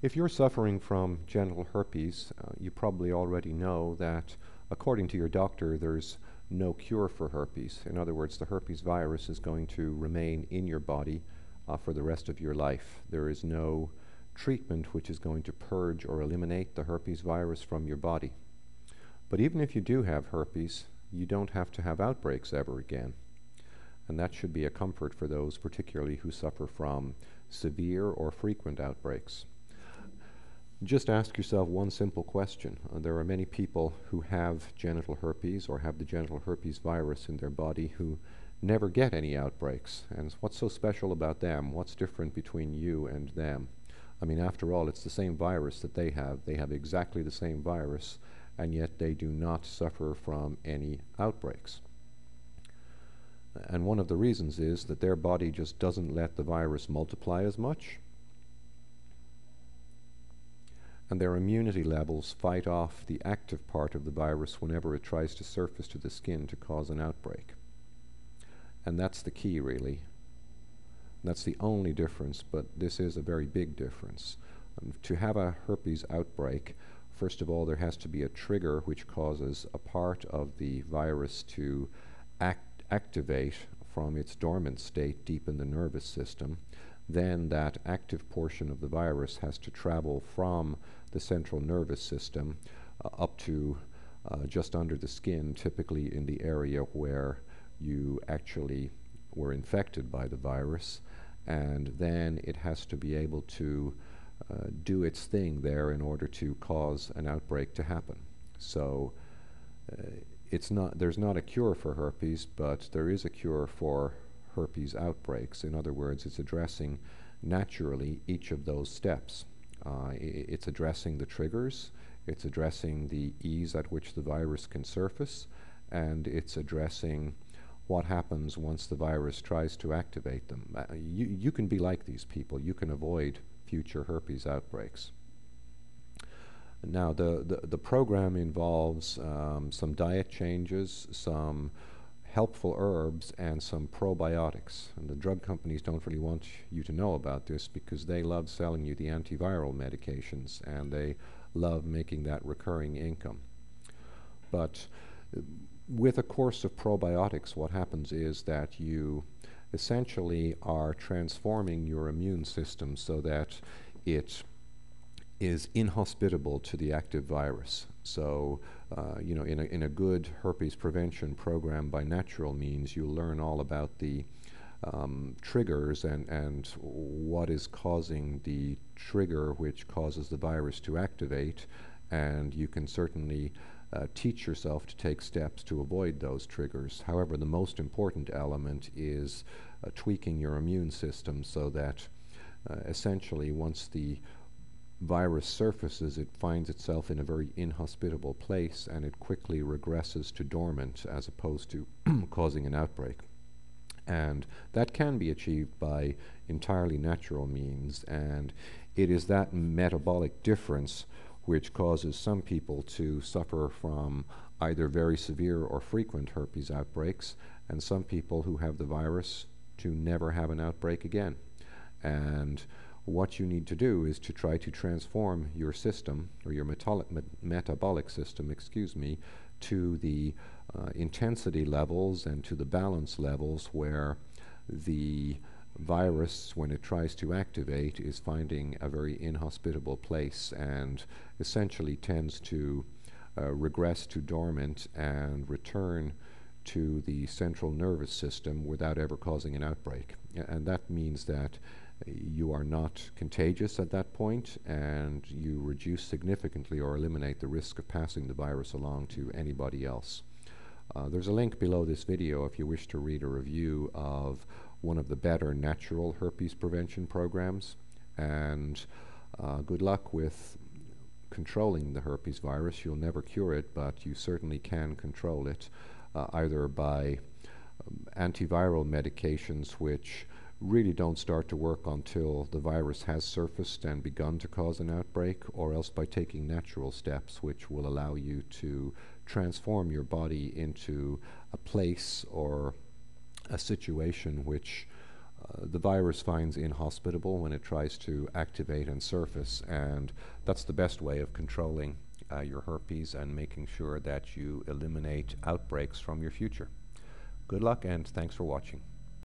If you're suffering from genital herpes, you probably already know that according to your doctor, there's no cure for herpes. In other words, the herpes virus is going to remain in your body for the rest of your life. There is no treatment which is going to purge or eliminate the herpes virus from your body. But even if you do have herpes, you don't have to have outbreaks ever again. And that should be a comfort for those particularly who suffer from severe or frequent outbreaks. Just ask yourself one simple question. There are many people who have genital herpes or have the genital herpes virus in their body who never get any outbreaks. And what's so special about them? What's different between you and them? I mean, after all, it's the same virus that they have. They have exactly the same virus, and yet they do not suffer from any outbreaks. And one of the reasons is that their body just doesn't let the virus multiply as much, and their immunity levels fight off the active part of the virus whenever it tries to surface to the skin to cause an outbreak. And that's the key, really. That's the only difference, but this is a very big difference. To have a herpes outbreak, first of all, there has to be a trigger which causes a part of the virus to activate from its dormant state deep in the nervous system. Then that active portion of the virus has to travel from the central nervous system up to just under the skin, typically in the area where you actually were infected by the virus, and then it has to be able to do its thing there in order to cause an outbreak to happen. So there's not a cure for herpes, but there is a cure for herpes outbreaks. In other words, it's addressing naturally each of those steps. It's addressing the triggers, it's addressing the ease at which the virus can surface, and it's addressing what happens once the virus tries to activate them. You can be like these people. You can avoid future herpes outbreaks. Now, the program involves some diet changes, some helpful herbs, and some probiotics. And the drug companies don't really want you to know about this because they love selling you the antiviral medications, and they love making that recurring income. But with a course of probiotics, what happens is that you essentially are transforming your immune system so that it is inhospitable to the active virus. So, in a good herpes prevention program by natural means, you learn all about the triggers and what is causing the trigger which causes the virus to activate, and you can certainly teach yourself to take steps to avoid those triggers. However, the most important element is tweaking your immune system so that essentially once the virus surfaces, it finds itself in a very inhospitable place and it quickly regresses to dormant as opposed to causing an outbreak. And that can be achieved by entirely natural means, and it is that metabolic difference which causes some people to suffer from either very severe or frequent herpes outbreaks, and some people who have the virus to never have an outbreak again. And what you need to do is to try to transform your system, or your metabolic system, to the intensity levels and to the balance levels where the virus, when it tries to activate, is finding a very inhospitable place and essentially tends to regress to dormant and return to the central nervous system without ever causing an outbreak. And that means that you are not contagious at that point, and you reduce significantly or eliminate the risk of passing the virus along to anybody else. There's a link below this video if you wish to read a review of one of the better natural herpes prevention programs, and good luck with controlling the herpes virus. You'll never cure it, but you certainly can control it, either by antiviral medications which really don't start to work until the virus has surfaced and begun to cause an outbreak, or else by taking natural steps which will allow you to transform your body into a place or a situation which the virus finds inhospitable when it tries to activate and surface, and that's the best way of controlling your herpes and making sure that you eliminate outbreaks from your future. Good luck, and thanks for watching.